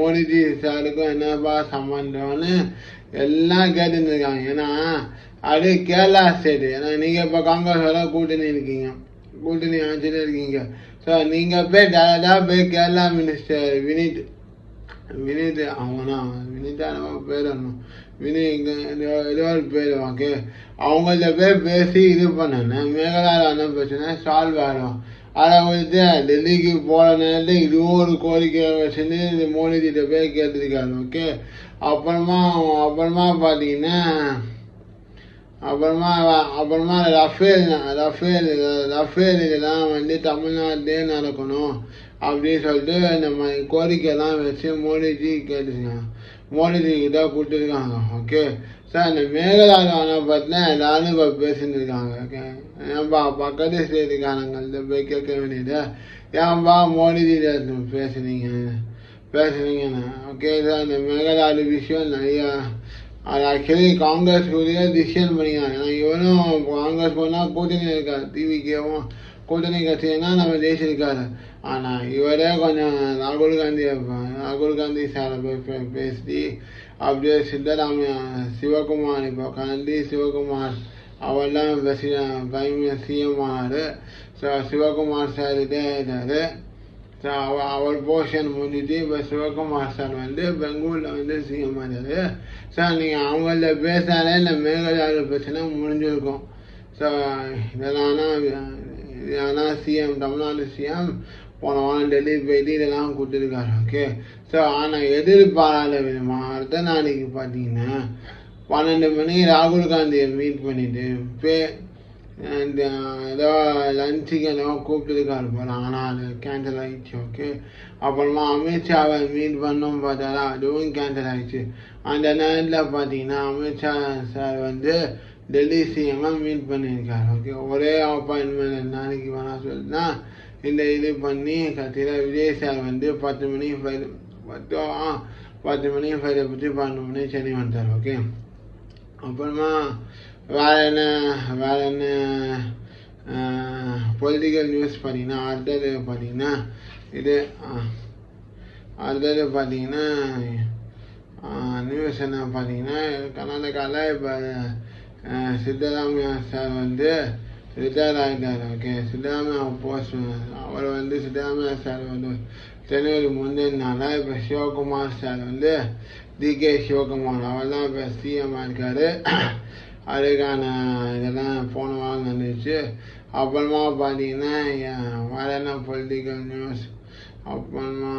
மோடிஜி சாருக்கும் என்னப்பா சம்பந்தம்னு எல்லாம் கேட்டுன்னு இருக்காங்க. ஏன்னா அது கேரளா ஸ்டேட்டு. ஏன்னா நீங்கள் இப்போ காங்கிரஸோட கூட்டணி இருக்கீங்க, கூட்டணி ஆட்சியில் இருக்கீங்க. ஸோ நீங்கள் போய் டேரக்டாக போய் கேரளா மினிஸ்டர் வினித் அவங்கண்ணா வினிதா பேர் ஒன்றும் ஏதோ ஒரு பேர் ஓகே, அவங்கள்ட்ட போய் பேசி இது பண்ணேன். மேகலாயான பிரச்சனை சால்வ் ஆகிடும். அதை வந்துட்டு டெல்லிக்கு போகிற நேரத்தில் இதுவும் ஒரு கோரிக்கை வச்சுட்டு இது மோடிஜிட்ட போய் கேட்டிருக்காரு. ஓகே, அப்புறமா பார்த்தீங்கன்னா அப்புறமா ரஃபேல் இதெல்லாம் வந்து தமிழ்நாட்டிலே நடக்கணும் அப்படின்னு சொல்லிட்டு நம்ம கோரிக்கைலாம் வச்சு மோடிஜி கேட்டுருக்காங்க, மோடிஜி கிட்ட கொடுத்துருக்காங்க. ஓகே சார், இந்த மேகதாதுவான பற்றினா எல்லாரும் இப்போ பேசிட்டு இருக்காங்க. ஓகே, ஏன்பா பக்கத்து ஸ்டேட்டுக்காரங்கள்ட்ட போய் கேட்க வேண்டியது, ஏன்பா மோடிஜிட்ட பேசுனீங்கன்னு. ஓகே சார், இந்த மேகதாது விஷயம் நிறையா அது ஆக்சுவலி காங்கிரஸ் கூடிய டிசிஷன் பண்ணிக்கிறாங்க. ஏன்னா இவரும் காங்கிரஸ் போனால் கூட்டணி இருக்காரு, டிவிகேவும் கூட்டணி கட்சின்னா நம்ம ஜெயிச்சிருக்காரு. ஆனால் இவரே கொஞ்சம் ராகுல் காந்தி சாரை போய் பேசி அப்படியே சித்தராமையா சிவகுமார், இப்போ கண்டி சிவகுமார் அவெல்லாம் சிஎம் ஆனார். ஸோ சிவகுமார் சார்கிட்டே இருந்தார். ஸோ அவர் போர்ஷன் முடிஞ்சிட்டு இப்போ சிவகுமார் சார் வந்து பெங்களூரில் வந்து சிஎம் ஆனார். சார் நீங்கள் அவங்கள்ட்ட பேசினாலே இந்த மேகதாது பிரச்சனை முடிஞ்சிருக்கும். ஸோ இதெல்லாம் சிஎம் தமிழ்நாடு சிஎம் போன வாரம் டெல்லி போயிட்டு இதெல்லாம் கொடுத்துருக்காரு. ஓகே, ஸோ ஆனால் எதிர்பாராத விதமா அடுத்த நாளைக்கு பார்த்தீங்கன்னா 12 மணி ராகுல் காந்தியை மீட் பண்ணிட்டு ஏதோ லஞ்சுக்கு ஏதோ கூப்பிட்டுருக்காரு போல, ஆனால் அது கேன்சல் ஆகிடுச்சு. ஓகே, அப்புறமா அமித்ஷாவை மீட் பண்ணோம் பார்த்தாரா, அதுவும் கேன்சல் ஆகிடுச்சு. அந்த நேரத்தில் பார்த்தீங்கன்னா அமித்ஷா சார் வந்து டெல்லி சிஎம்மை மீட் பண்ணியிருக்காரு. ஓகே, ஒரே அப்பாயின்மெண்ட் நாளைக்கு வேணாம் சொல்லிட்டுனா இந்த இது பண்ணி கடைசியில் விஜய் சார் வந்து 10 மணி ஃப்ளைட் பற்றி 12 மணி சென்னை வந்துட்டார். ஓகே, அப்புறமா வேற என்ன பொலிட்டிக்கல் நியூஸ் பார்த்தீங்கன்னா அடுத்தது பார்த்தீங்கன்னா நியூஸ் என்ன பார்த்தீங்கன்னா கர்நாடகாவில் இப்போ சித்தராமையா சார் வந்து ரிட்டையர் ஆகிட்டார். ஓகே, சித்தராமையா சார் வந்து சென்னையில் முந்தினால இப்போ சிவகுமார் சார் வந்து டிகே சிவகுமார் அவர்தான் இப்போ சிஎம் இருக்காரு. அதுக்கான இதெல்லாம் போன வாரம் நடந்துச்சு. அப்புறமா பார்த்தீங்கன்னா வேறு என்ன பொலிட்டிக்கல் நியூஸ், அப்புறமா